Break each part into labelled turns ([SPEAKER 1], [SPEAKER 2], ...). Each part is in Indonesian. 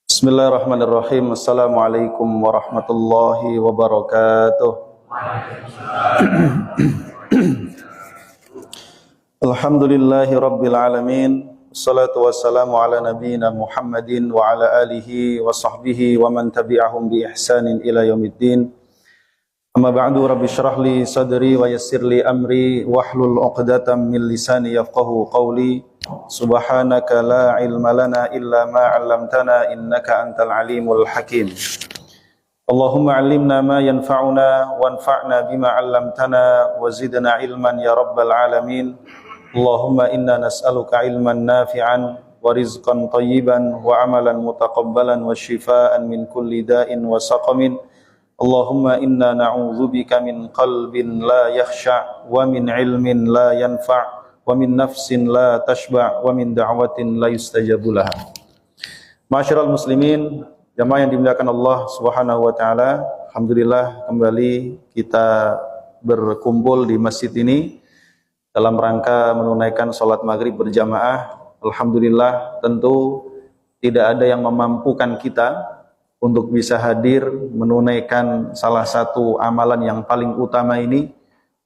[SPEAKER 1] Bismillahirrahmanirrahim. Assalamualaikum warahmatullahi wabarakatuh. Alhamdulillahi rabbil alamin. Assalatu wassalamu ala nabiyyina Muhammadin wa ala alihi wa sahbihi wa man tabi'ahum bi ihsanin ila yaumiddin. Amma ba'du, rabbi shrah li sadri wa yassir li amri wahlul 'uqdatam min lisani yafqahu qawli. Subhanaka la ilma lana illa ma 'allamtana innaka antal alimul hakim. Allahumma 'allimna ma yanfa'una wanfa'na bima 'allamtana wa zidna ilman ya rabbal alamin. Allahumma inna nas'aluka ilman nafi'an wa rizqan thayyiban wa amalan mutaqabbalan wa shifaan min kulli da'in wa saqamin. Allahumma inna na'udzubika min qalbin la yakhsha' wa min ilmin la yanfa' wa min nafsin la tashba' wa min da'watin la yustajabu laha. Ma'asyiral muslimin, jamaah yang dimuliakan Allah Subhanahu wa taala, alhamdulillah kembali kita berkumpul di masjid ini dalam rangka menunaikan salat maghrib berjamaah. Alhamdulillah, tentu tidak ada yang memampukan kita untuk bisa hadir menunaikan salah satu amalan yang paling utama ini,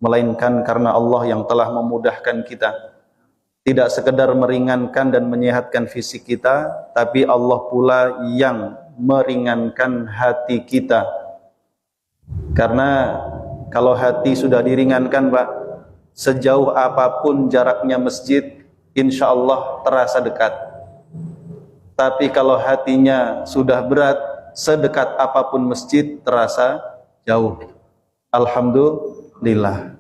[SPEAKER 1] melainkan karena Allah yang telah memudahkan kita. Tidak sekedar meringankan dan menyehatkan fisik kita, tapi Allah pula yang meringankan hati kita. Karena kalau hati sudah diringankan, Pak, sejauh apapun jaraknya masjid, insya Allah terasa dekat. Tapi kalau hatinya sudah berat, sedekat apapun masjid terasa jauh. Alhamdulillah.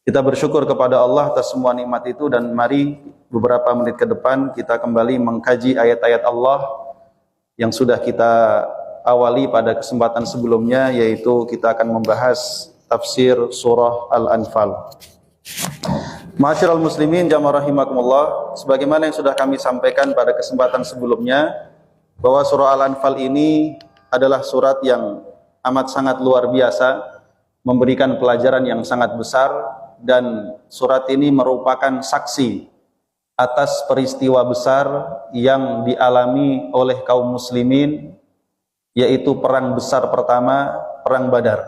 [SPEAKER 1] Kita bersyukur kepada Allah atas semua nikmat itu, dan mari beberapa menit ke depan kita kembali mengkaji ayat-ayat Allah yang sudah kita awali pada kesempatan sebelumnya, yaitu kita akan membahas tafsir surah Al-Anfal. Ma'asyiral muslimin jamaah rahimakumullah, sebagaimana yang sudah kami sampaikan pada kesempatan sebelumnya, bahwa surah Al-Anfal ini adalah surat yang amat sangat luar biasa, memberikan pelajaran yang sangat besar, dan surat ini merupakan saksi atas peristiwa besar yang dialami oleh kaum muslimin, yaitu perang besar pertama, perang Badar.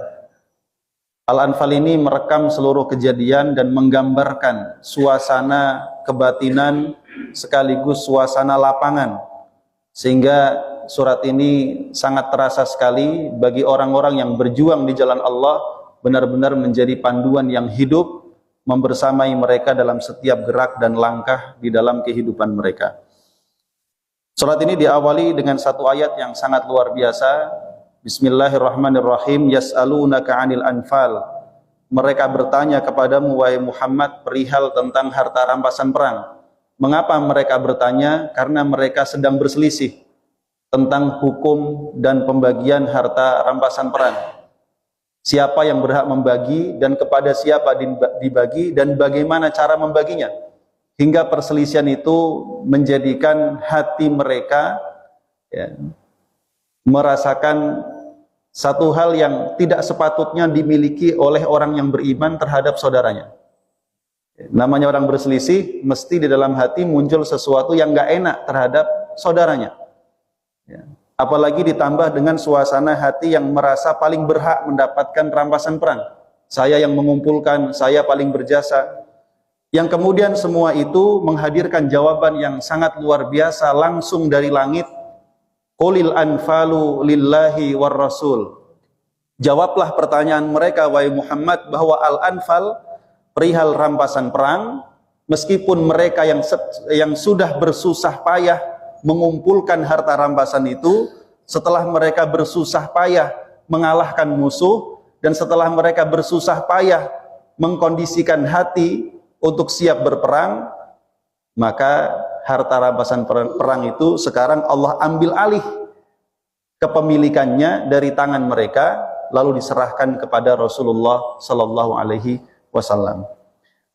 [SPEAKER 1] Al-Anfal ini merekam seluruh kejadian dan menggambarkan suasana kebatinan sekaligus suasana lapangan, sehingga surat ini sangat terasa sekali bagi orang-orang yang berjuang di jalan Allah, benar-benar menjadi panduan yang hidup, membersamai mereka dalam setiap gerak dan langkah di dalam kehidupan mereka. Surat ini diawali dengan satu ayat yang sangat luar biasa. Bismillahirrahmanirrahim. Yas'alunaka 'anil anfal. Mereka bertanya kepadamu wahai Muhammad perihal tentang harta rampasan perang. Mengapa mereka bertanya? Karena mereka sedang berselisih tentang hukum dan pembagian harta rampasan perang. Siapa yang berhak membagi dan kepada siapa dibagi dan bagaimana cara membaginya. Hingga perselisihan itu menjadikan hati mereka merasakan satu hal yang tidak sepatutnya dimiliki oleh orang yang beriman terhadap saudaranya. Namanya orang berselisih, mesti di dalam hati muncul sesuatu yang gak enak terhadap saudaranya. Apalagi ditambah dengan suasana hati yang merasa paling berhak mendapatkan rampasan perang. Saya yang mengumpulkan, saya paling berjasa. Yang kemudian semua itu menghadirkan jawaban yang sangat luar biasa langsung dari langit. Qulil anfalu lillahi war rasul. Jawablah pertanyaan mereka wahai Muhammad bahwa al-anfal, perihal rampasan perang, meskipun mereka yang sudah bersusah payah mengumpulkan harta rampasan itu, setelah mereka bersusah payah mengalahkan musuh, dan setelah mereka bersusah payah mengkondisikan hati untuk siap berperang, maka harta rampasan perang itu sekarang Allah ambil alih kepemilikannya dari tangan mereka, lalu diserahkan kepada Rasulullah Sallallahu Alaihi Wasallam.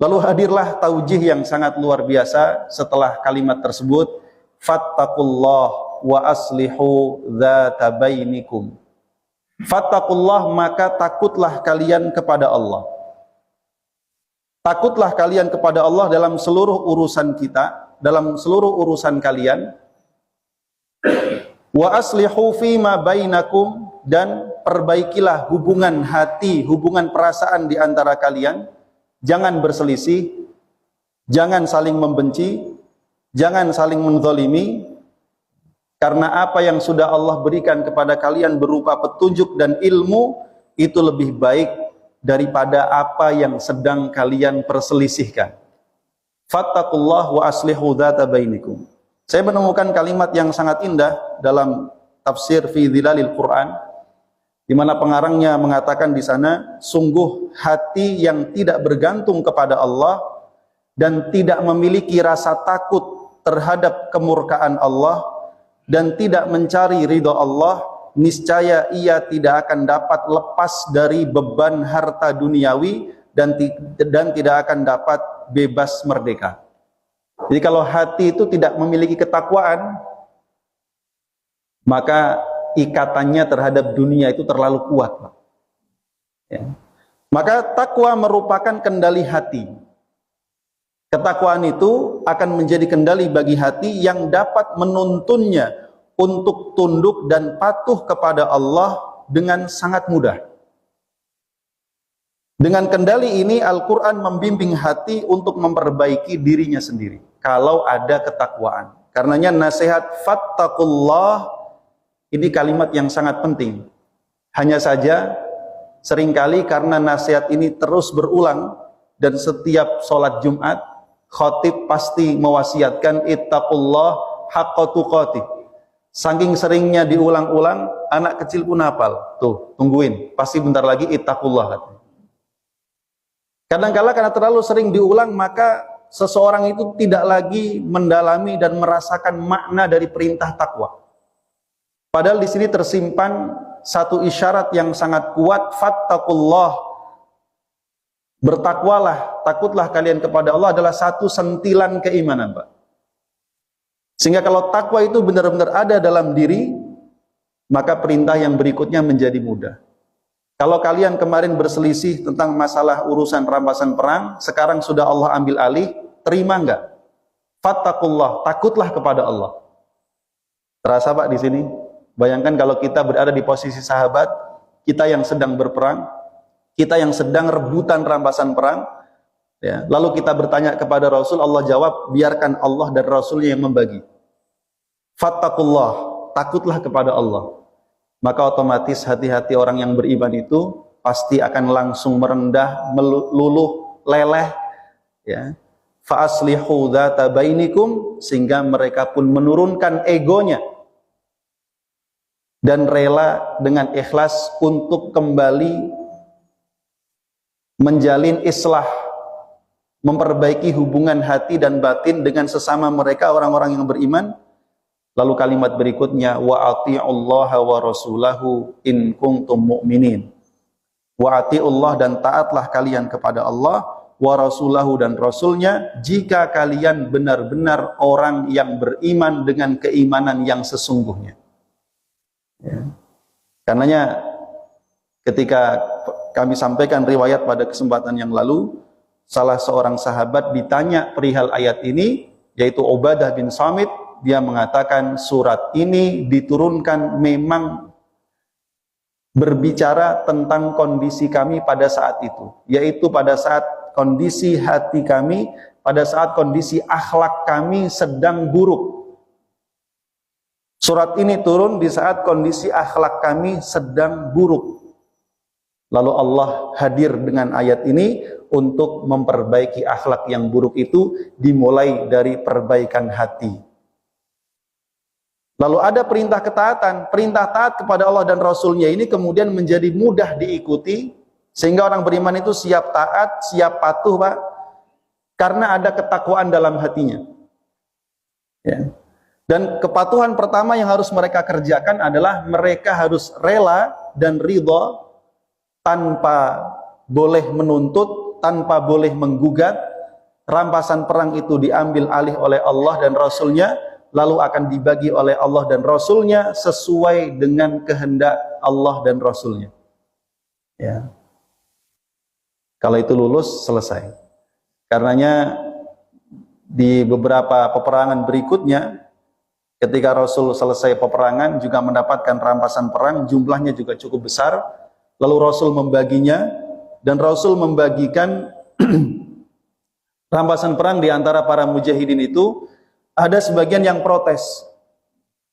[SPEAKER 1] Lalu hadirlah taujih yang sangat luar biasa setelah kalimat tersebut, fattaqullah wa aslihu dzata bainikum. Fattaqullah, maka takutlah kalian kepada Allah. Takutlah kalian kepada Allah dalam seluruh urusan kita, dalam seluruh urusan kalian, Wa aslihu fima bainakum, dan perbaikilah hubungan hati, hubungan perasaan di antara kalian. Jangan berselisih, jangan saling membenci, jangan saling menzalimi, karena apa yang sudah Allah berikan kepada kalian berupa petunjuk dan ilmu itu lebih baik daripada apa yang sedang kalian perselisihkan. Fattaqullah wa aslihu dzata bainikum. Saya menemukan kalimat yang sangat indah dalam tafsir fi Dhilalil Quran, di mana pengarangnya mengatakan di sana, sungguh hati yang tidak bergantung kepada Allah dan tidak memiliki rasa takut terhadap kemurkaan Allah dan tidak mencari ridha Allah, niscaya ia tidak akan dapat lepas dari beban harta duniawi dan tidak akan dapat bebas merdeka. Jadi kalau hati itu tidak memiliki ketakwaan, maka ikatannya terhadap dunia itu terlalu kuat, Pak. Ya. Maka takwa merupakan kendali hati. Ketakwaan itu akan menjadi kendali bagi hati yang dapat menuntunnya untuk tunduk dan patuh kepada Allah dengan sangat mudah. Dengan kendali ini Al-Quran membimbing hati untuk memperbaiki dirinya sendiri kalau ada ketakwaan. Karenanya nasihat fattaqullah ini kalimat yang sangat penting. Hanya saja seringkali karena nasihat ini terus berulang dan setiap sholat Jumat khatib pasti mewasiatkan ittaqullah haqqa tuqatih. Saking seringnya diulang-ulang, anak kecil pun hafal. Tuh, tungguin, pasti bentar lagi ittaqullah. Kadang-kala karena terlalu sering diulang, maka seseorang itu tidak lagi mendalami dan merasakan makna dari perintah takwa. Padahal di sini tersimpan satu isyarat yang sangat kuat, fattaqullah. Bertakwalah, takutlah kalian kepada Allah adalah satu sentilan keimanan, Pak. Sehingga kalau takwa itu benar-benar ada dalam diri, maka perintah yang berikutnya menjadi mudah. Kalau kalian kemarin berselisih tentang masalah urusan rampasan perang, sekarang sudah Allah ambil alih, terima enggak? Fattaqullah, takutlah kepada Allah. Terasa, Pak, di sini? Bayangkan kalau kita berada di posisi sahabat, kita yang sedang berperang, kita yang sedang rebutan rampasan perang, ya, lalu kita bertanya kepada Rasul, Allah jawab, biarkan Allah dan Rasulnya yang membagi. Fattaqullah, takutlah kepada Allah. Maka otomatis hati-hati orang yang beriman itu pasti akan langsung merendah, meluluh, leleh, ya. Fa aslihu dzata bainikum, sehingga mereka pun menurunkan egonya dan rela dengan ikhlas untuk kembali menjalin islah, memperbaiki hubungan hati dan batin dengan sesama mereka orang-orang yang beriman. Lalu kalimat berikutnya, wa ati'ullaha wa rasulahu in kuntum mu'minin. Wa ati'ullah, dan taatlah kalian kepada Allah, wa rasulahu, dan rasulnya, jika kalian benar-benar orang yang beriman dengan keimanan yang sesungguhnya. Ya. Karenanya ketika kami sampaikan riwayat pada kesempatan yang lalu, salah seorang sahabat ditanya perihal ayat ini, yaitu Ubadah bin Samit. Dia mengatakan surat ini diturunkan memang berbicara tentang kondisi kami pada saat itu, yaitu pada saat kondisi hati kami, pada saat kondisi akhlak kami sedang buruk. Surat ini turun di saat kondisi akhlak kami sedang buruk. Lalu Allah hadir dengan ayat ini untuk memperbaiki akhlak yang buruk itu, dimulai dari perbaikan hati. Lalu ada perintah ketaatan, perintah taat kepada Allah dan Rasulnya ini kemudian menjadi mudah diikuti, sehingga orang beriman itu siap taat, siap patuh, Pak, karena ada ketakwaan dalam hatinya. Ya. Dan kepatuhan pertama yang harus mereka kerjakan adalah mereka harus rela dan ridha tanpa boleh menuntut, tanpa boleh menggugat. Rampasan perang itu diambil alih oleh Allah dan Rasulnya, lalu akan dibagi oleh Allah dan Rasulnya sesuai dengan kehendak Allah dan Rasulnya. Ya. Kalau itu lulus, selesai. Karenanya di beberapa peperangan berikutnya, Ketika Rasul selesai peperangan juga mendapatkan rampasan perang, jumlahnya juga cukup besar. Lalu Rasul membaginya, dan Rasul membagikan rampasan perang di antara para mujahidin itu. Ada sebagian yang protes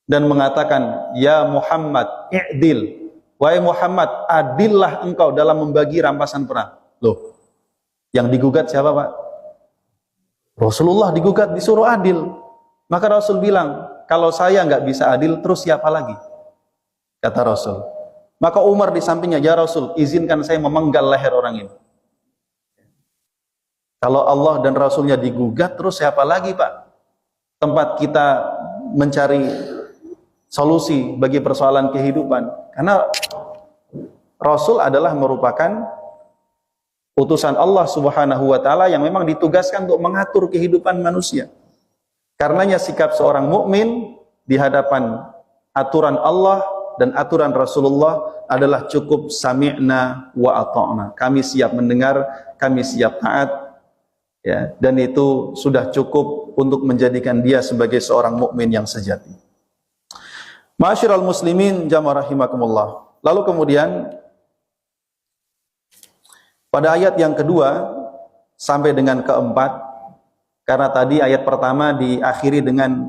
[SPEAKER 1] dan mengatakan, ya Muhammad, i'dil. Wahai Muhammad, adillah engkau dalam membagi rampasan perang. Loh, yang digugat siapa, Pak? Rasulullah digugat, disuruh adil. Maka Rasul bilang, kalau saya nggak bisa adil, terus siapa lagi? Kata Rasul. Maka Umar di sampingnya, ya Rasul, izinkan saya memenggal leher orang ini. Kalau Allah dan Rasulnya digugat, terus siapa lagi, Pak? Tempat kita mencari solusi bagi persoalan kehidupan. Karena Rasul adalah merupakan utusan Allah Subhanahu wa taala yang memang ditugaskan untuk mengatur kehidupan manusia. Karenanya sikap seorang mukmin di hadapan aturan Allah dan aturan Rasulullah adalah cukup sami'na wa ata'na. Kami siap mendengar, kami siap taat, ya, dan itu sudah cukup untuk menjadikan dia sebagai seorang mukmin yang sejati. Ma'asyiral muslimin jamaah rahimakumullah. Lalu kemudian pada ayat yang kedua sampai dengan keempat, karena tadi ayat pertama diakhiri dengan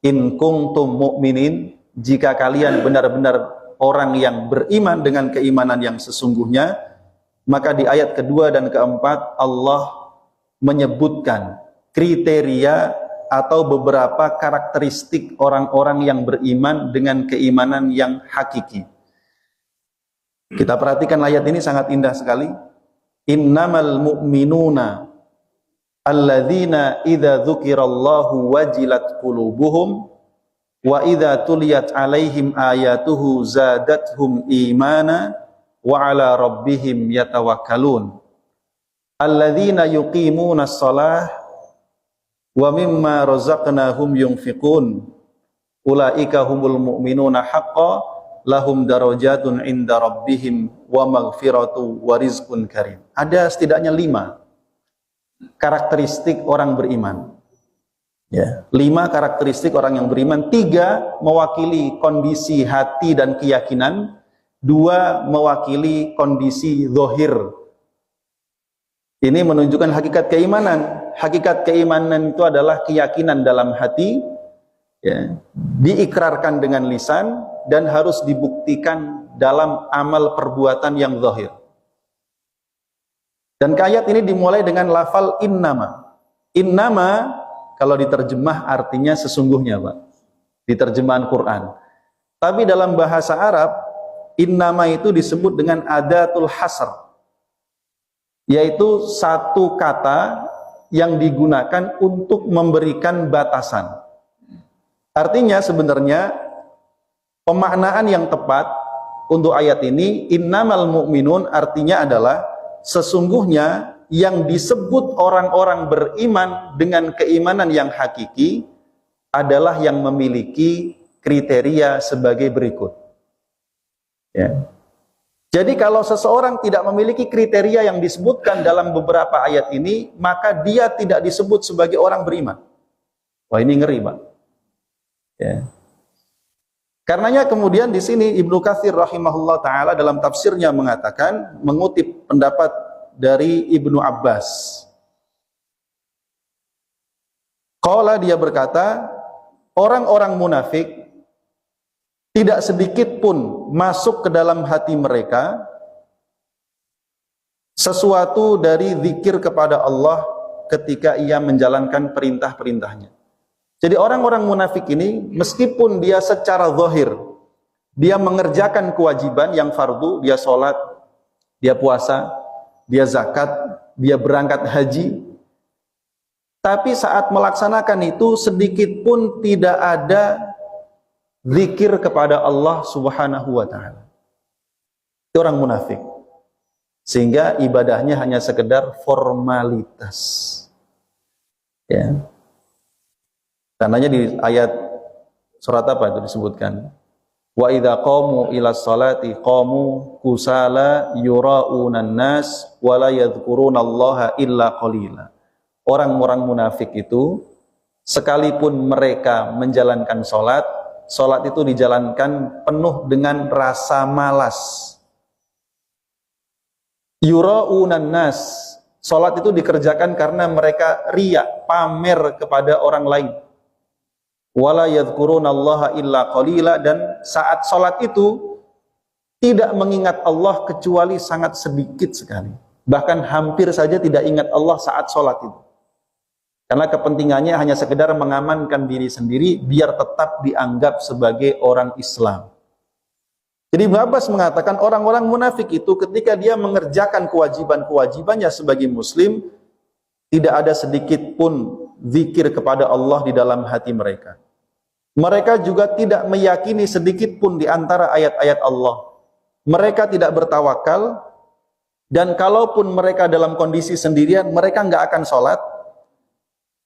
[SPEAKER 1] in kuntum mu'minin, jika kalian benar-benar orang yang beriman dengan keimanan yang sesungguhnya, maka di ayat kedua dan keempat Allah menyebutkan kriteria atau beberapa karakteristik orang-orang yang beriman dengan keimanan yang hakiki. Kita perhatikan ayat ini sangat indah sekali. Innamal mu'minuna alladzina idza dzukirallahu wajilat qulubuhum wa idza tuliyat alaihim ayatuhu zadathum imana wa ala rabbihim yatawakkalun alladzina yuqimuna shalah wa mimma razaqnahum yunfiqun ulaika humul mu'minuna haqqan lahum darajatun inda rabbihim wa maghfiratu wa rizqun karim. Ada setidaknya 5 karakteristik orang beriman. Ya, 5 karakteristik orang yang beriman. 3 mewakili kondisi hati dan keyakinan, 2 mewakili kondisi zahir. Ini menunjukkan hakikat keimanan. Hakikat keimanan itu adalah keyakinan dalam hati, ya, diikrarkan dengan lisan dan harus dibuktikan dalam amal perbuatan yang zahir. Dan ayat ini dimulai dengan lafal innama. Innama kalau diterjemah artinya sesungguhnya, Pak, di terjemahan Quran. Tapi dalam bahasa Arab, innama itu disebut dengan adatul hasr, yaitu satu kata yang digunakan untuk memberikan batasan. Artinya sebenarnya pemaknaan yang tepat untuk ayat ini, innamal mu'minun, artinya adalah sesungguhnya yang disebut orang-orang beriman dengan keimanan yang hakiki adalah yang memiliki kriteria sebagai berikut. Ya. Jadi kalau seseorang tidak memiliki kriteria yang disebutkan dalam beberapa ayat ini, maka dia tidak disebut sebagai orang beriman. Wah, ini ngeri, Pak. Ya. Karenanya kemudian di sini Ibnu Katsir rahimahullah taala dalam tafsirnya mengatakan, mengutip pendapat dari Ibnu Abbas. Qala, dia berkata, orang-orang munafik tidak sedikit pun masuk ke dalam hati mereka sesuatu dari zikir kepada Allah ketika ia menjalankan perintah-perintahnya. Jadi orang-orang munafik ini, meskipun dia secara zahir dia mengerjakan kewajiban yang fardu, dia sholat, dia puasa, dia zakat, dia berangkat haji, tapi saat melaksanakan itu sedikit pun tidak ada zikir kepada Allah Subhanahu wa taala. Itu orang munafik. Sehingga ibadahnya hanya sekedar formalitas. Ya. Karenanya di ayat surat apa itu disebutkan? Wa idza qamu ila sholati qamu kusala yura'unan nas wa la yadhkurunallaha illa qalila. Orang-orang munafik itu sekalipun mereka menjalankan sholat, sholat itu dijalankan penuh dengan rasa malas. Yura'unan nas, sholat itu dikerjakan karena mereka riya, pamer kepada orang lain. Wala yadhkurunallaha illa qalila, dan saat sholat itu tidak mengingat Allah kecuali sangat sedikit sekali. Bahkan hampir saja tidak ingat Allah saat sholat itu. Karena kepentingannya hanya sekedar mengamankan diri sendiri biar tetap dianggap sebagai orang Islam. Jadi Ibnu Abbas mengatakan orang-orang munafik itu ketika dia mengerjakan kewajiban-kewajibannya sebagai muslim, tidak ada sedikit pun zikir kepada Allah di dalam hati mereka. Mereka juga tidak meyakini sedikit pun di antara ayat-ayat Allah. Mereka tidak bertawakal, dan kalaupun mereka dalam kondisi sendirian, mereka nggak akan sholat,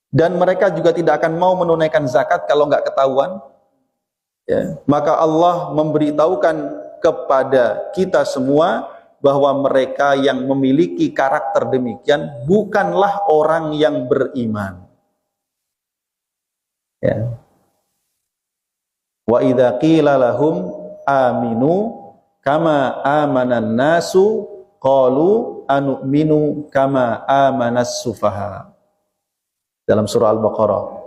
[SPEAKER 1] dan mereka juga tidak akan mau menunaikan zakat kalau nggak ketahuan. Ya, maka Allah memberitahukan kepada kita semua bahwa mereka yang memiliki karakter demikian bukanlah orang yang beriman. Ya. Wa idza qila lahum aminu kama amanan nasu qalu anu'minu kama amanas sufaha. Dalam surah Al-Baqarah.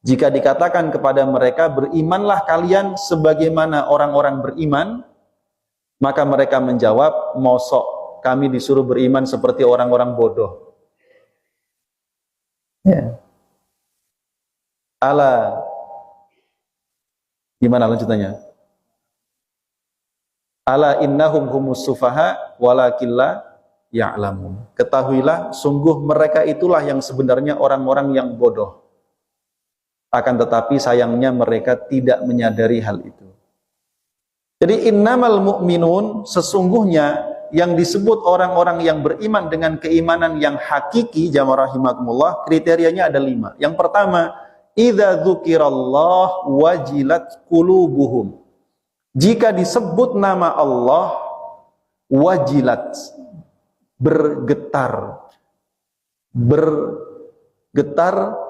[SPEAKER 1] Jika dikatakan kepada mereka, berimanlah kalian sebagaimana orang-orang beriman, maka mereka menjawab, mosok kami disuruh beriman seperti orang-orang bodoh. Ya. Ala, gimana lanjutannya? Ala innahum humus sufaha walakilla ya'lamun. Ketahuilah, sungguh mereka itulah yang sebenarnya orang-orang yang bodoh. Akan tetapi sayangnya mereka tidak menyadari hal itu. Jadi innamal mu'minun, sesungguhnya yang disebut orang-orang yang beriman dengan keimanan yang hakiki, jamaah rahimakumullah, kriterianya ada 5. Yang pertama, idza dzukirallah wajilat qulubuhum. Jika disebut nama Allah, wajilat, bergetar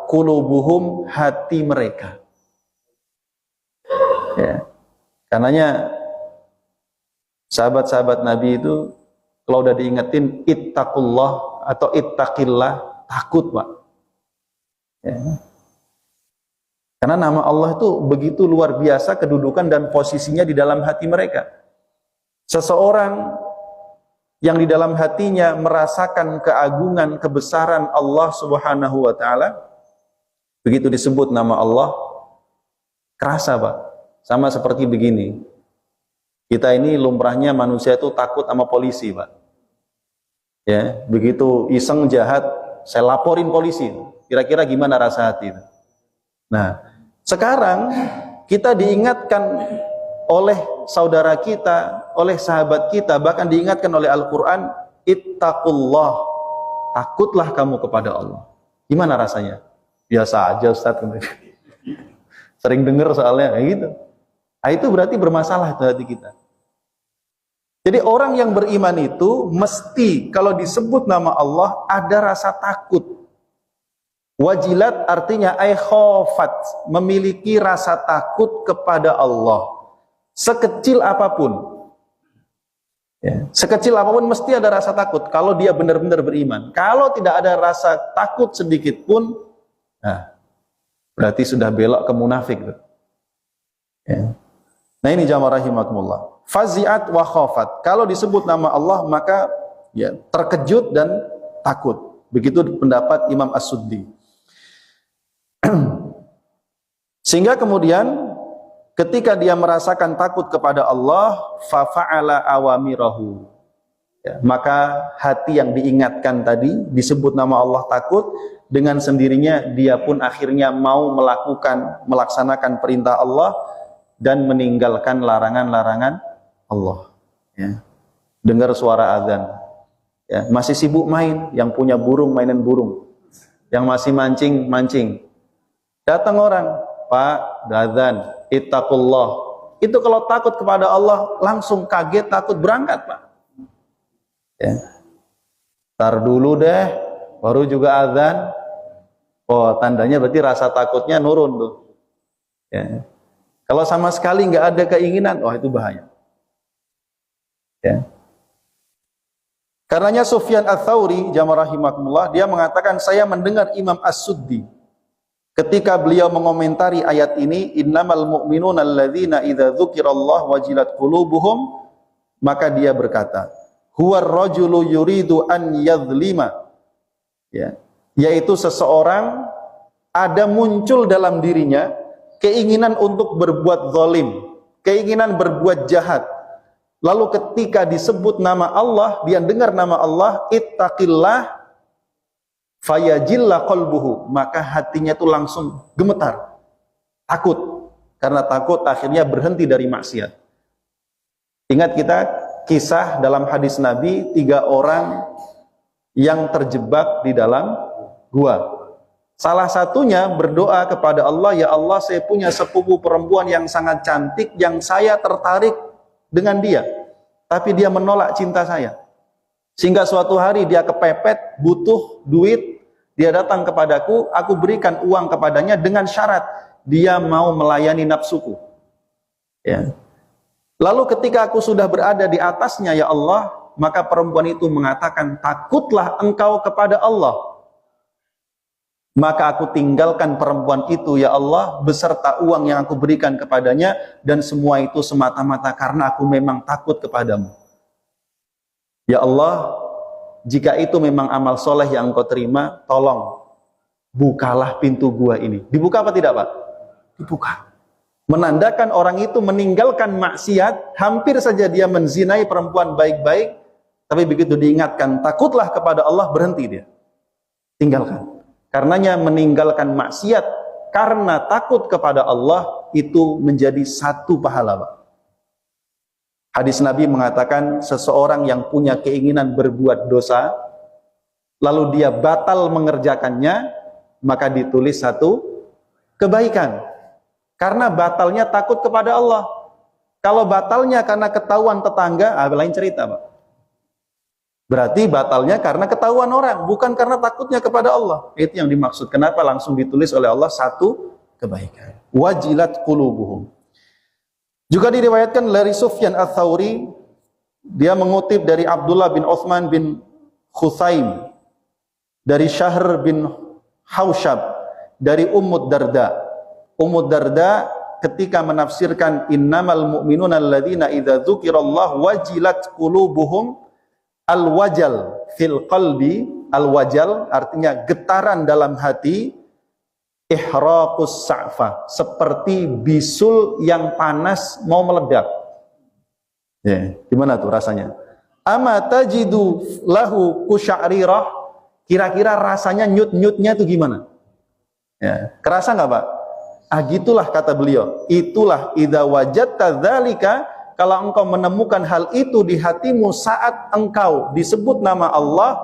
[SPEAKER 1] qulubuhum, hati mereka. Ya. Karenanya sahabat-sahabat Nabi itu kalau udah diingetin ittaqullah atau ittaqillah, takut, Pak. Ya. Karena nama Allah itu begitu luar biasa kedudukan dan posisinya di dalam hati mereka. Seseorang yang di dalam hatinya merasakan keagungan, kebesaran Allah Subhanahu wa ta'ala, begitu disebut nama Allah, kerasa, Pak. Sama seperti begini, kita ini lumrahnya manusia itu takut sama polisi, Pak. Ya, begitu iseng jahat, saya laporin polisi. Kira-kira gimana rasa hati? Nah, sekarang kita diingatkan oleh saudara kita, oleh sahabat kita, bahkan diingatkan oleh Al-Quran, ittaqullah, takutlah kamu kepada Allah. Gimana rasanya? Biasa aja, Ustaz. Sering dengar soalnya kayak gitu. Nah, itu berarti bermasalah itu hati kita. Jadi orang yang beriman itu mesti kalau disebut nama Allah ada rasa takut. Wajilat artinya ay khofat, memiliki rasa takut kepada Allah. Sekecil apapun. Ya, sekecil apapun mesti ada rasa takut kalau dia benar-benar beriman. Kalau tidak ada rasa takut sedikit pun, nah, berarti sudah belok ke munafik. Ya. Nah ini jamaah rahimakumullah. Fazi'at wa khafat. Kalau disebut nama Allah maka ya terkejut dan takut. Begitu pendapat Imam As-Suddi. Sehingga kemudian ketika dia merasakan takut kepada Allah, fa fa'ala awamirahu. Ya, maka hati yang diingatkan tadi disebut nama Allah takut, dengan sendirinya dia pun akhirnya mau melaksanakan perintah Allah dan meninggalkan larangan-larangan Allah. Ya. Dengar suara azan, ya, masih sibuk main, yang punya burung mainan burung, yang masih mancing. Datang orang, Pak, azan, ittaqullah. Itu kalau takut kepada Allah langsung kaget, takut, berangkat, Pak. Ya. Tar dulu deh, baru juga azan. Oh, tandanya berarti rasa takutnya nurun tuh. Ya. Kalau sama sekali nggak ada keinginan, wah itu bahaya. Ya. Karenanya Sufyan Ats-Tsauri, jamaah rahimakumullah, dia mengatakan, saya mendengar Imam As-Suddi ketika beliau mengomentari ayat ini, innamal mu'minuna alladzina idza dzukirallahu wajilat qulubuhum, maka dia berkata, huwar rajulu yuridu an yadhlima, ya, yaitu seseorang ada muncul dalam dirinya keinginan untuk berbuat zalim, keinginan berbuat jahat. Lalu ketika disebut nama Allah, dia dengar nama Allah, ittaqillah fayajilla qalbuhu, maka hatinya itu langsung gemetar, takut. Karena takut akhirnya berhenti dari maksiat. Ingat kita kisah dalam hadis Nabi, 3 orang yang terjebak di dalam gua. Salah satunya berdoa kepada Allah, ya Allah, saya punya sepupu perempuan yang sangat cantik, yang saya tertarik dengan dia, tapi dia menolak cinta saya. Sehingga suatu hari dia kepepet, butuh duit, dia datang kepadaku, aku berikan uang kepadanya dengan syarat dia mau melayani nafsuku. Ya. Lalu ketika aku sudah berada di atasnya, ya Allah, maka perempuan itu mengatakan, takutlah engkau kepada Allah. Maka aku tinggalkan perempuan itu, ya Allah, beserta uang yang aku berikan kepadanya, dan semua itu semata-mata karena aku memang takut kepadamu. Ya Allah, jika itu memang amal soleh yang engkau terima, tolong bukalah pintu gua ini. Dibuka apa tidak, Pak? Dibuka. Menandakan orang itu meninggalkan maksiat, hampir saja dia menzinai perempuan baik-baik, tapi begitu diingatkan, takutlah kepada Allah, berhenti dia. Tinggalkan. Karenanya meninggalkan maksiat karena takut kepada Allah itu menjadi satu pahala, Pak. Hadis Nabi mengatakan, seseorang yang punya keinginan berbuat dosa, lalu dia batal mengerjakannya, maka ditulis satu kebaikan. Karena batalnya takut kepada Allah. Kalau batalnya karena ketahuan tetangga, lain cerita, Pak. Berarti batalnya karena ketahuan orang, bukan karena takutnya kepada Allah. Itu yang dimaksud. Kenapa langsung ditulis oleh Allah satu kebaikan. Wajilat qulubuhum. Juga diriwayatkan dari Sufyan Ats-Tsauri, dia mengutip dari Abdullah bin Utsman bin Khusaim, dari Syahr bin Haushab, dari Ummu Darda. Ummu Darda ketika menafsirkan innamal mu'minuna alladzina idza dzukirallahu wajilat qulubuhum, al-wajal fil qalbi, al-wajal artinya getaran dalam hati, ihraqus sa'fa, seperti bisul yang panas mau meledak. Ya, gimana tuh rasanya? Ama tajidu lahu kusya'rirah, kira-kira rasanya nyut-nyutnya itu gimana? Ya, kerasa nggak, Pak? Gitulah kata beliau. Itulah idza wajadta dzalika, kalau engkau menemukan hal itu di hatimu saat engkau disebut nama Allah,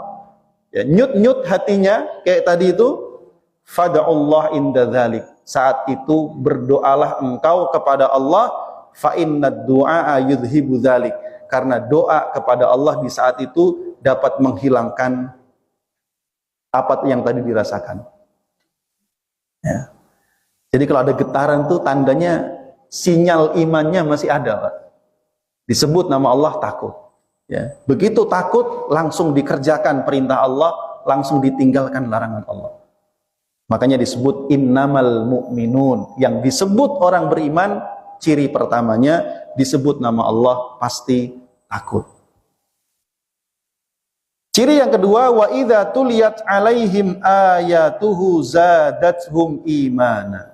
[SPEAKER 1] ya, nyut-nyut hatinya kayak tadi itu, fad'ullah inda dzalik. Saat itu berdoalah engkau kepada Allah, fa innad du'a yudhibu dzalik. Karena doa kepada Allah di saat itu dapat menghilangkan apa yang tadi dirasakan. Ya. Jadi kalau ada getaran itu tandanya sinyal imannya masih ada, Pak. Disebut nama Allah, takut. Ya. Begitu takut, langsung dikerjakan perintah Allah, langsung ditinggalkan larangan Allah. Makanya disebut innamal mu'minun. Yang disebut orang beriman, ciri pertamanya disebut nama Allah, pasti takut. Ciri yang kedua, wa idza tuliyat alaihim ayatuhu zadathum imana.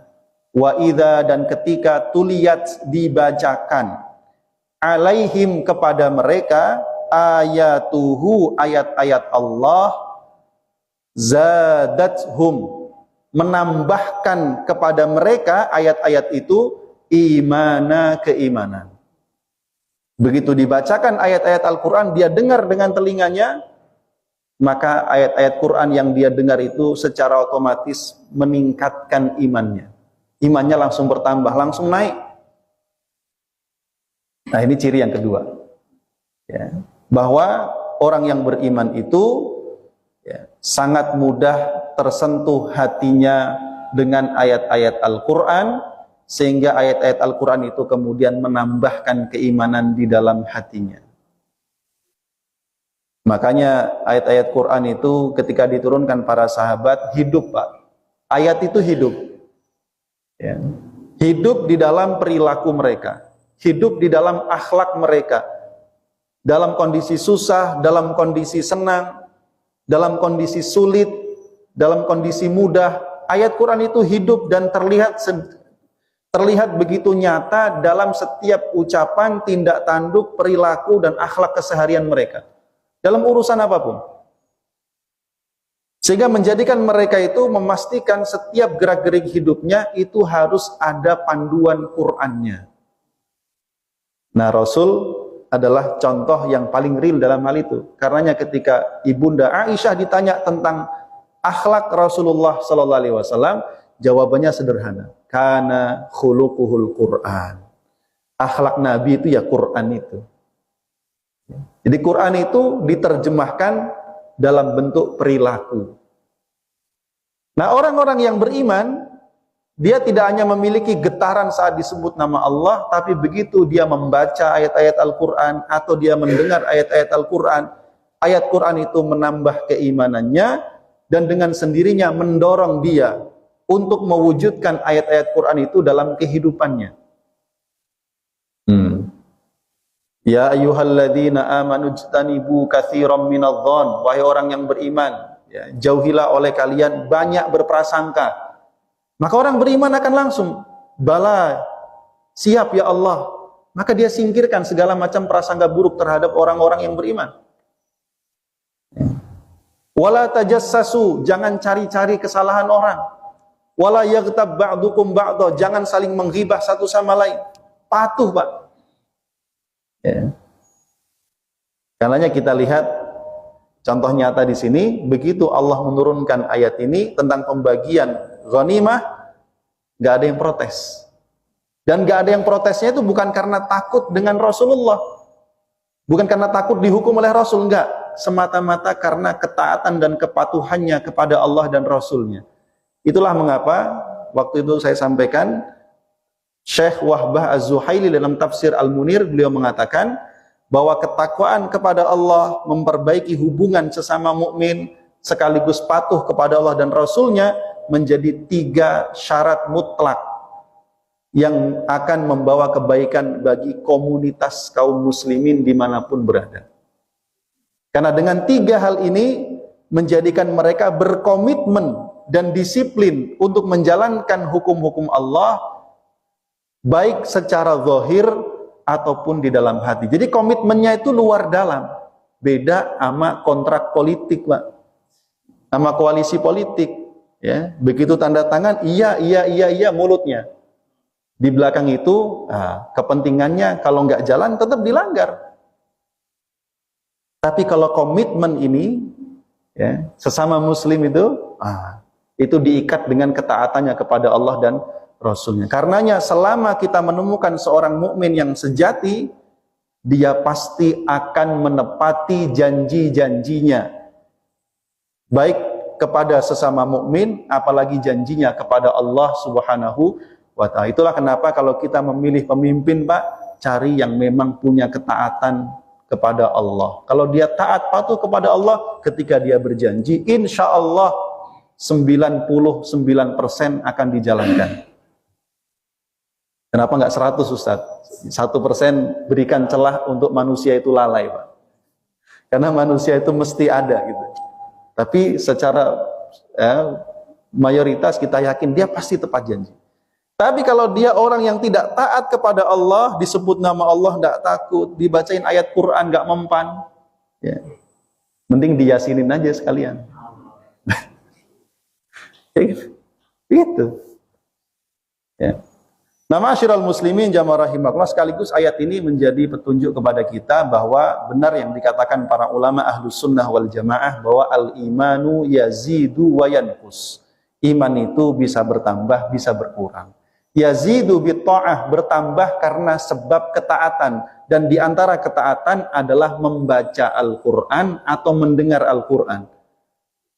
[SPEAKER 1] Wa idza, dan ketika tuliyat dibacakan, alaihim kepada mereka, ayatuhu ayat-ayat Allah, zadathum menambahkan kepada mereka ayat-ayat itu imana, keimanan. Begitu dibacakan ayat-ayat Al-Quran, dia dengar dengan telinganya, maka ayat-ayat Quran yang dia dengar itu secara otomatis meningkatkan imannya. Imannya langsung bertambah, langsung naik. Nah, ini ciri yang kedua, ya, bahwa orang yang beriman itu, ya, sangat mudah tersentuh hatinya dengan ayat-ayat Al-Quran, sehingga ayat-ayat Al-Quran itu kemudian menambahkan keimanan di dalam hatinya. Makanya ayat-ayat Quran itu ketika diturunkan para sahabat hidup, Pak. Ayat itu hidup, ya. Hidup di dalam perilaku mereka, hidup di dalam akhlak mereka, dalam kondisi susah, dalam kondisi senang, dalam kondisi sulit, dalam kondisi mudah. Ayat Quran itu hidup dan terlihat begitu nyata dalam setiap ucapan, tindak tanduk, perilaku, dan akhlak keseharian mereka dalam urusan apapun, sehingga menjadikan mereka itu memastikan setiap gerak-gerik hidupnya itu harus ada panduan Qur'annya. Nah, Rasul adalah contoh yang paling real dalam hal itu. Karenanya ketika Ibunda Aisyah ditanya tentang akhlak Rasulullah sallallahu alaihi wasallam, jawabannya sederhana, kana khuluquhul Qur'an. Akhlak Nabi itu ya Qur'an itu. Jadi Quran itu diterjemahkan dalam bentuk perilaku. Nah, orang-orang yang beriman, dia tidak hanya memiliki getaran saat disebut nama Allah, tapi begitu dia membaca ayat-ayat Al-Quran atau dia mendengar ayat-ayat Al-Quran, ayat Quran itu menambah keimanannya dan dengan sendirinya mendorong dia untuk mewujudkan ayat-ayat Quran itu dalam kehidupannya. Ya ayyuhalladzina amanu jtanibu katsiran minadh-dhon, wahai orang yang beriman, ya, jauhilah oleh kalian banyak berprasangka. Maka orang beriman akan langsung, bala, siap ya Allah. Maka dia singkirkan segala macam prasangka buruk terhadap orang-orang yang beriman. Wala tajassasu, jangan cari-cari kesalahan orang. Wala yaghtab ba'dukum ba'dha, jangan saling menghibah satu sama lain. Patuh, Pak. Ya. Karenanya kita lihat contoh nyata di sini, begitu Allah menurunkan ayat ini tentang pembagian ghanimah, nggak ada yang protes. Dan nggak ada yang protesnya itu bukan karena takut dengan Rasulullah, bukan karena takut dihukum oleh Rasul, enggak, semata-mata karena ketaatan dan kepatuhannya kepada Allah dan Rasulnya. Itulah mengapa waktu itu saya sampaikan, Syekh Wahbah Az-Zuhaili dalam tafsir Al-Munir, beliau mengatakan bahwa ketakwaan kepada Allah, memperbaiki hubungan sesama mukmin, sekaligus patuh kepada Allah dan Rasulnya menjadi 3 syarat mutlak yang akan membawa kebaikan bagi komunitas kaum muslimin dimanapun berada. Karena dengan 3 hal ini menjadikan mereka berkomitmen dan disiplin untuk menjalankan hukum-hukum Allah, baik secara zahir ataupun di dalam hati. Jadi komitmennya itu luar dalam. Beda sama kontrak politik, Pak. Sama koalisi politik, ya. Begitu tanda tangan, iya mulutnya. Di belakang itu, kepentingannya kalau nggak jalan tetap dilanggar. Tapi kalau komitmen ini, ya, sesama muslim itu diikat dengan ketaatannya kepada Allah dan Rasulnya. Karenanya selama kita menemukan seorang mukmin yang sejati, dia pasti akan menepati janji-janjinya, baik kepada sesama mukmin, apalagi janjinya kepada Allah Subhanahu wa Ta'ala. Itulah kenapa kalau kita memilih pemimpin, Pak, cari yang memang punya ketaatan kepada Allah. Kalau dia taat patuh kepada Allah, ketika dia berjanji, insya Allah 99% akan dijalankan. Kenapa nggak 100, Ustaz? 1% berikan celah untuk manusia itu lalai, Pak. Karena manusia itu mesti ada gitu. Tapi secara mayoritas kita yakin dia pasti tepat janji. Tapi kalau dia orang yang tidak taat kepada Allah, disebut nama Allah nggak takut, dibacain ayat Quran nggak mempan, ya, mending diyasinin aja sekalian. Gitu. Ya. Nah, ma'asyiral muslimin jamaah rahimakumullah, sekaligus ayat ini menjadi petunjuk kepada kita bahwa benar yang dikatakan para ulama ahlus sunnah wal jamaah bahwa al-imanu yazidu wa yanqus. Iman itu bisa bertambah, bisa berkurang. Yazidu bitta'ah, bertambah karena sebab ketaatan, dan di antara ketaatan adalah membaca Al-Qur'an atau mendengar Al-Qur'an.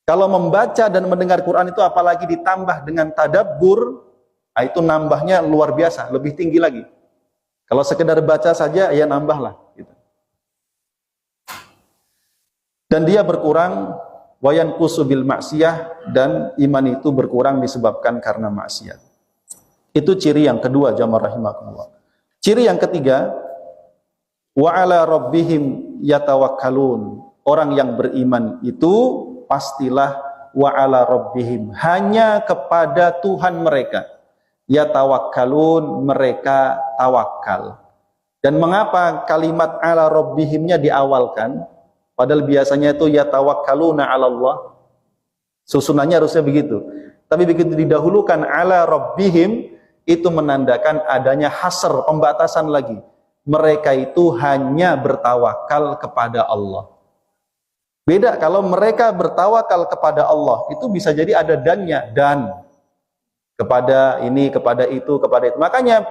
[SPEAKER 1] Kalau membaca dan mendengar Quran itu apalagi ditambah dengan tadabbur, nah itu nambahnya luar biasa, lebih tinggi lagi. Kalau sekedar baca saja, ya nambahlah. Gitu. Dan dia berkurang, wayan kusubil maksiyah, dan iman itu berkurang disebabkan karena maksiat. Itu ciri yang kedua, jamaah rahimakumullah. Ciri yang ketiga, wa ala rabbihim yatawakkalun. Orang yang beriman itu pastilah wa ala rabbihim, hanya kepada Tuhan mereka. Yatawakkalun, mereka tawakal. Dan mengapa kalimat ala rabbihimnya diawalkan? Padahal biasanya itu yatawakkaluna ala Allah. Susunannya harusnya begitu. Tapi begitu didahulukan ala rabbihim, itu menandakan adanya hasr, pembatasan lagi. Mereka itu hanya bertawakal kepada Allah. Beda kalau mereka bertawakal kepada Allah, itu bisa jadi ada dannya, dan kepada ini, kepada itu, kepada itu. Makanya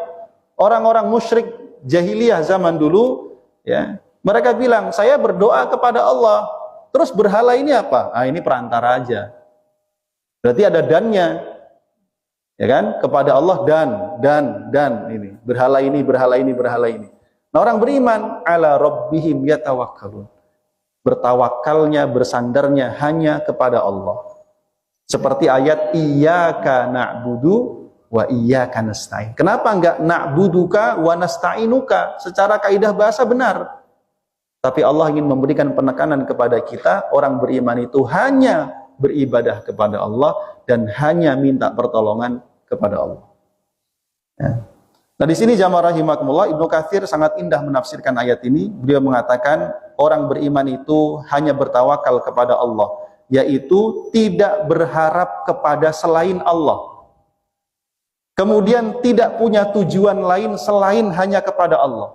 [SPEAKER 1] orang-orang musyrik jahiliyah zaman dulu, ya, mereka bilang, saya berdoa kepada Allah, terus berhala ini apa? Ah, ini perantara aja. Berarti ada dannya, ya kan? Kepada Allah dan ini berhala ini, berhala ini, berhala ini. Nah, orang beriman ala rabbihim yatawakkalun. Bertawakalnya, bersandarnya hanya kepada Allah. Seperti ayat iyyaka na'budu wa iyyaka nasta'in. Kenapa enggak na'buduka wa nasta'inuka? Secara kaidah bahasa benar. Tapi Allah ingin memberikan penekanan kepada kita, orang beriman itu hanya beribadah kepada Allah dan hanya minta pertolongan kepada Allah. Ya. Nah, di sini jamaah rahimakumullah, Ibnu Katsir sangat indah menafsirkan ayat ini. Beliau mengatakan orang beriman itu hanya bertawakal kepada Allah, yaitu tidak berharap kepada selain Allah. Kemudian tidak punya tujuan lain selain hanya kepada Allah.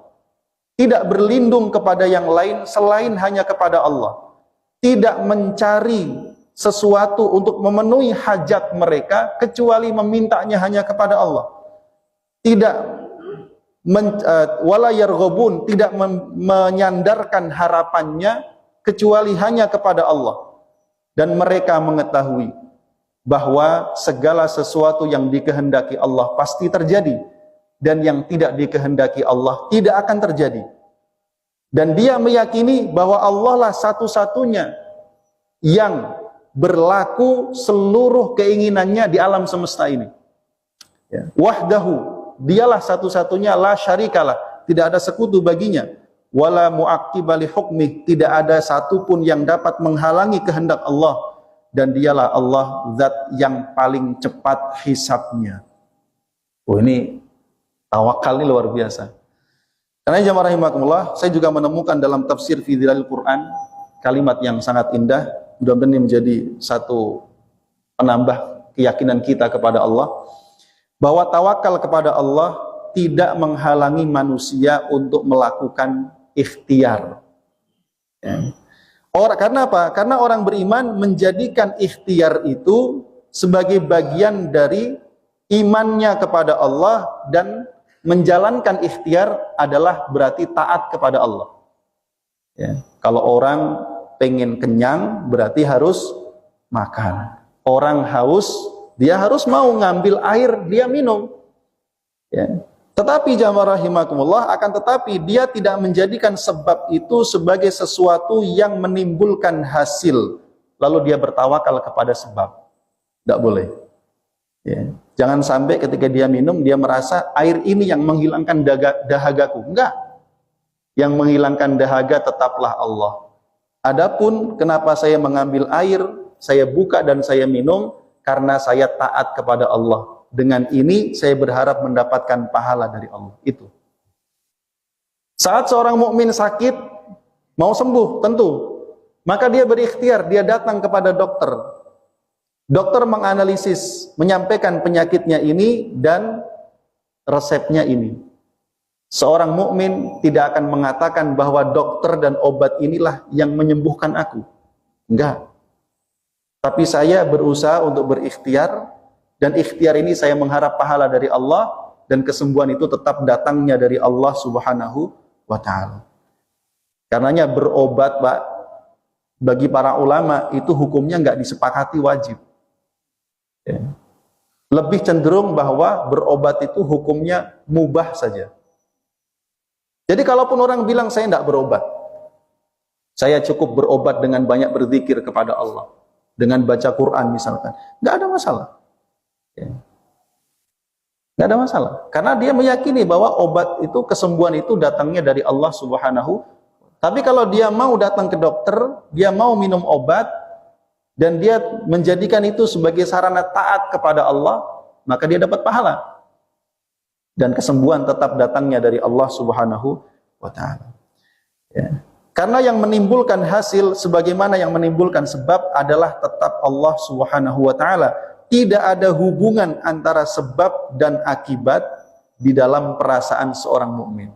[SPEAKER 1] Tidak berlindung kepada yang lain selain hanya kepada Allah. Tidak mencari sesuatu untuk memenuhi hajat mereka kecuali memintanya hanya kepada Allah. Tidak wala yarghabun, tidak menyandarkan harapannya kecuali hanya kepada Allah. Dan mereka mengetahui bahwa segala sesuatu yang dikehendaki Allah pasti terjadi, dan yang tidak dikehendaki Allah tidak akan terjadi. Dan dia meyakini bahwa Allah lah satu-satunya yang berlaku seluruh keinginannya di alam semesta ini. Ya. Wahdahu, dialah satu-satunya, la syarikalah, tidak ada sekutu baginya. Wala mu'aqqiba li hukmih, tidak ada satupun yang dapat menghalangi kehendak Allah. Dan dialah Allah zat yang paling cepat hisabnya. Oh, ini tawakal ini luar biasa. Karena jamaah rahimakumullah, saya juga menemukan dalam tafsir fi Dhilalil Quran kalimat yang sangat indah. Mudah-mudahan ini menjadi satu penambah keyakinan kita kepada Allah, bahwa tawakal kepada Allah tidak menghalangi manusia untuk melakukan ikhtiar. Ya. Karena apa? Karena orang beriman menjadikan ikhtiar itu sebagai bagian dari imannya kepada Allah, dan menjalankan ikhtiar adalah berarti taat kepada Allah. Ya. Kalau orang pengen kenyang berarti harus makan. Orang haus, dia harus mau ngambil air, dia minum. Ya. Tetapi jamaah rahimakumullah, akan tetapi dia tidak menjadikan sebab itu sebagai sesuatu yang menimbulkan hasil, lalu dia bertawakal kepada sebab. Tidak boleh. Ya. Jangan sampai ketika dia minum, dia merasa air ini yang menghilangkan dahagaku. Enggak. Yang menghilangkan dahaga tetaplah Allah. Adapun kenapa saya mengambil air, saya buka dan saya minum, karena saya taat kepada Allah. Dengan ini saya berharap mendapatkan pahala dari Allah. Itu. Saat seorang mukmin sakit, mau sembuh tentu, maka dia berikhtiar, dia datang kepada dokter. Dokter menganalisis, menyampaikan penyakitnya ini dan resepnya ini. Seorang mukmin tidak akan mengatakan bahwa dokter dan obat inilah yang menyembuhkan aku. Enggak. Tapi saya berusaha untuk berikhtiar, dan ikhtiar ini saya mengharap pahala dari Allah, dan kesembuhan itu tetap datangnya dari Allah Subhanahu wa ta'ala. Karenanya berobat, Pak, bagi para ulama itu hukumnya nggak disepakati wajib. Ya. Lebih cenderung bahwa berobat itu hukumnya mubah saja. Jadi kalaupun orang bilang saya tidak berobat, saya cukup berobat dengan banyak berzikir kepada Allah, dengan baca Quran misalkan, nggak ada masalah. Ya. Nggak ada masalah, karena dia meyakini bahwa obat itu, kesembuhan itu datangnya dari Allah Subhanahu. Tapi kalau dia mau datang ke dokter, dia mau minum obat, dan dia menjadikan itu sebagai sarana taat kepada Allah, maka dia dapat pahala. Dan kesembuhan tetap datangnya dari Allah Subhanahu wa ta'ala. Ya. Karena yang menimbulkan hasil sebagaimana yang menimbulkan sebab adalah tetap Allah Subhanahu wa ta'ala. Tidak ada hubungan antara sebab dan akibat di dalam perasaan seorang mukmin.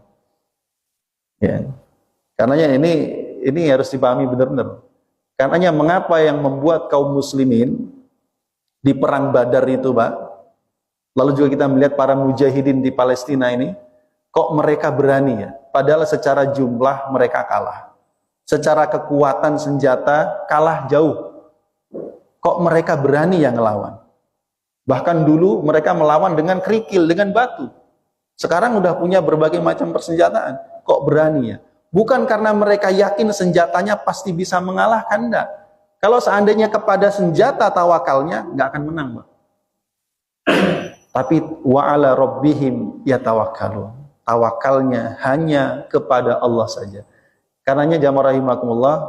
[SPEAKER 1] Ya. Karenanya ini harus dipahami benar-benar. Karenanya mengapa yang membuat kaum muslimin di perang Badar itu, Pak, lalu juga kita melihat para mujahidin di Palestina ini, kok mereka berani ya? Padahal secara jumlah mereka kalah. Secara kekuatan senjata kalah jauh. Kok mereka berani yang ngelawan? Bahkan dulu mereka melawan dengan kerikil, dengan batu. Sekarang udah punya berbagai macam persenjataan. Kok berani ya? Bukan karena mereka yakin senjatanya pasti bisa mengalahkan, enggak. Kalau seandainya kepada senjata tawakalnya, enggak akan menang, Pak. Tapi wa'ala rabbihim yatawakkalun. Tawakalnya hanya kepada Allah saja. Karenanya jamaah rahimakumullah,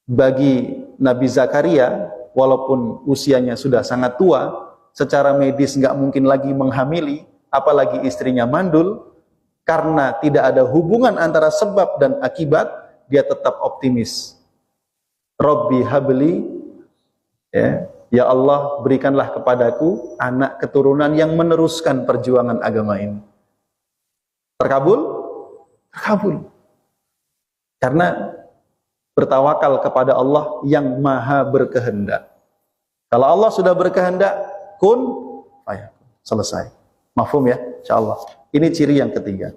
[SPEAKER 1] bagi Nabi Zakaria, walaupun usianya sudah sangat tua, secara medis enggak mungkin lagi menghamili, apalagi istrinya mandul, karena tidak ada hubungan antara sebab dan akibat, dia tetap optimis. Rabbi habli, ya Allah, berikanlah kepadaku anak keturunan yang meneruskan perjuangan agama ini. Terkabul? Terkabul. Karena bertawakal kepada Allah yang maha berkehendak. Kalau Allah sudah berkehendak, kun fayakun, selesai. Mafhum ya? Insyaallah. Ini ciri yang ketiga.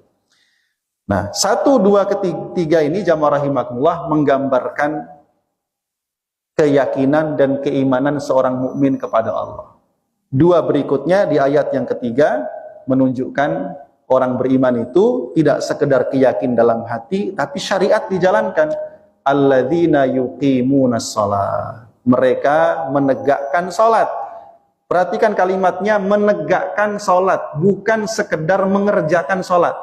[SPEAKER 1] Nah, 1, 2, 3 ini jamaah rahimakumullah menggambarkan keyakinan dan keimanan seorang mukmin kepada Allah. 2 berikutnya di ayat yang ketiga menunjukkan orang beriman itu tidak sekedar keyakin dalam hati, tapi syariat dijalankan. Alladzina yuqimunas shalah. Mereka menegakkan salat. Perhatikan kalimatnya, menegakkan salat, bukan sekedar mengerjakan salat.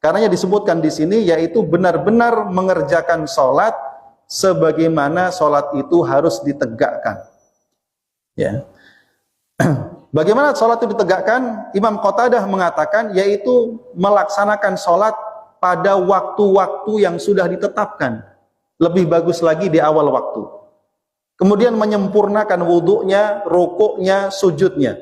[SPEAKER 1] Karenanya disebutkan di sini, yaitu benar-benar mengerjakan salat sebagaimana salat itu harus ditegakkan. Ya. Bagaimana salat itu ditegakkan? Imam Qatadah mengatakan, yaitu melaksanakan salat pada waktu-waktu yang sudah ditetapkan. Lebih bagus lagi di awal waktu. Kemudian menyempurnakan wudhunya, rukuknya, sujudnya.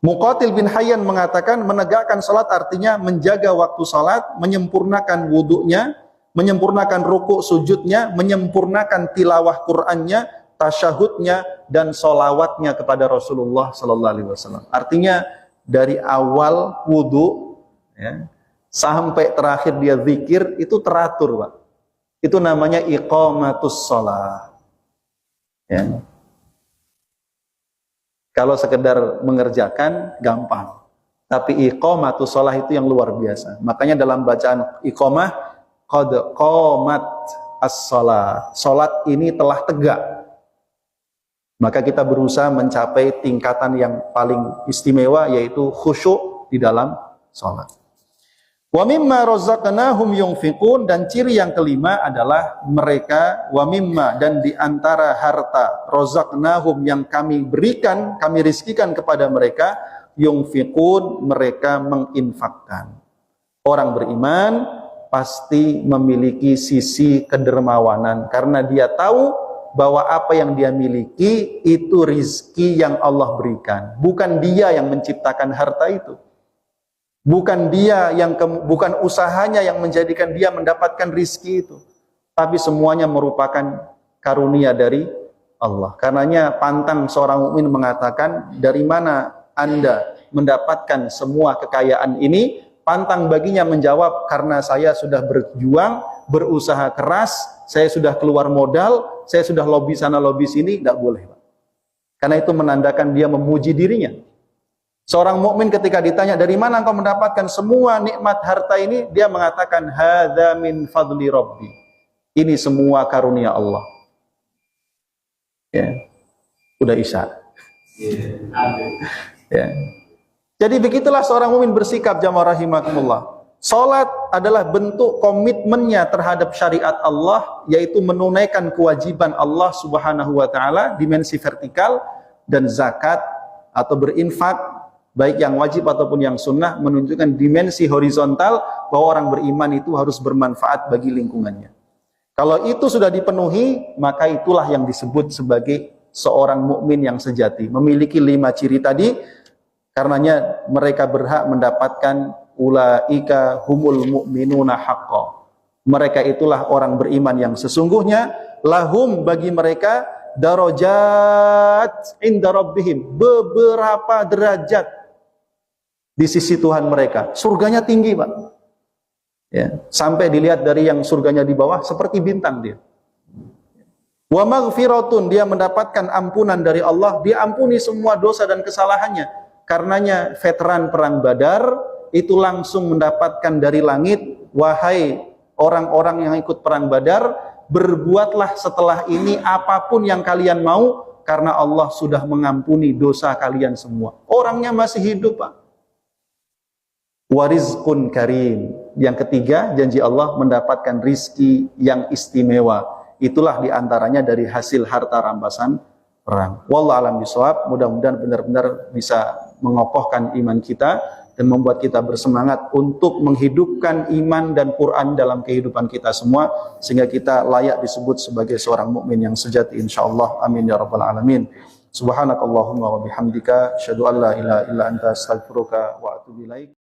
[SPEAKER 1] Muqatil bin Hayyan mengatakan menegakkan salat artinya menjaga waktu salat, menyempurnakan wudhunya, menyempurnakan rukuk sujudnya, menyempurnakan tilawah Qur'annya, tasyahudnya, dan solawatnya kepada Rasulullah Sallallahu Alaihi Wasallam. Artinya dari awal wudhu ya, sampai terakhir dia zikir itu teratur, Pak. Itu namanya iqamatus shalah. Ya. Kalau sekedar mengerjakan gampang, tapi iqamatus shalah itu yang luar biasa. Makanya dalam bacaan iqamah, qad qamat as-shalah, salat ini telah tegak. Maka kita berusaha mencapai tingkatan yang paling istimewa, yaitu khusyuk di dalam salat. Wa mimma razaqnahum yunfiqun, dan ciri yang kelima adalah mereka wa mimma, dan di antara harta razaqnahum yang kami berikan, kami rizkikan kepada mereka, yunfiqun, mereka menginfakkan. Orang beriman pasti memiliki sisi kedermawanan karena dia tahu bahwa apa yang dia miliki itu rizki yang Allah berikan. Bukan dia yang menciptakan harta itu. Bukan dia yang bukan usahanya yang menjadikan dia mendapatkan rizki itu, tapi semuanya merupakan karunia dari Allah. Karenanya pantang seorang mukmin mengatakan, dari mana Anda mendapatkan semua kekayaan ini? pantang baginya menjawab karena saya sudah berjuang, berusaha keras, saya sudah keluar modal, saya sudah lobby sana lobby sini, tidak boleh, Pak. Karena itu menandakan dia memuji dirinya. Seorang mukmin ketika ditanya dari mana engkau mendapatkan semua nikmat harta ini, dia mengatakan hadza min fadli rabbi. Ini semua karunia Allah. Ya. Udah isya. Ya. Jadi begitulah seorang mukmin bersikap, jamaah rahimakumullah. Salat adalah bentuk komitmennya terhadap syariat Allah, yaitu menunaikan kewajiban Allah Subhanahu wa taala dimensi vertikal, dan zakat atau berinfak baik yang wajib ataupun yang sunnah menunjukkan dimensi horizontal bahwa orang beriman itu harus bermanfaat bagi lingkungannya. Kalau itu sudah dipenuhi, maka itulah yang disebut sebagai seorang mukmin yang sejati, memiliki 5 ciri tadi. Karenanya mereka berhak mendapatkan ulaika humul mu'minuna haqqan. Mereka itulah orang beriman yang sesungguhnya. Lahum, bagi mereka, darajat inda rabbihim, beberapa derajat di sisi Tuhan mereka. Surganya tinggi, Pak. Ya, sampai dilihat dari yang surganya di bawah seperti bintang dia. Wa maghfiratun, dia mendapatkan ampunan dari Allah, diampuni semua dosa dan kesalahannya. Karenanya veteran perang Badar itu langsung mendapatkan dari langit, wahai orang-orang yang ikut perang Badar, berbuatlah setelah ini apapun yang kalian mau, karena Allah sudah mengampuni dosa kalian semua. Orangnya masih hidup, Pak. Warizqun karim. Yang ketiga, janji Allah mendapatkan rizki yang istimewa. Itulah diantaranya dari hasil harta rampasan perang. Wallahu a'lam bishawab. Mudah-mudahan benar-benar bisa mengokohkan iman kita dan membuat kita bersemangat untuk menghidupkan iman dan Quran dalam kehidupan kita semua, sehingga kita layak disebut sebagai seorang mukmin yang sejati insyaallah. Amin ya rabbal alamin. Subhanakallahumma wa bihamdika asyhadu an la ilaha illa anta astaghfiruka wa atubu ilaik.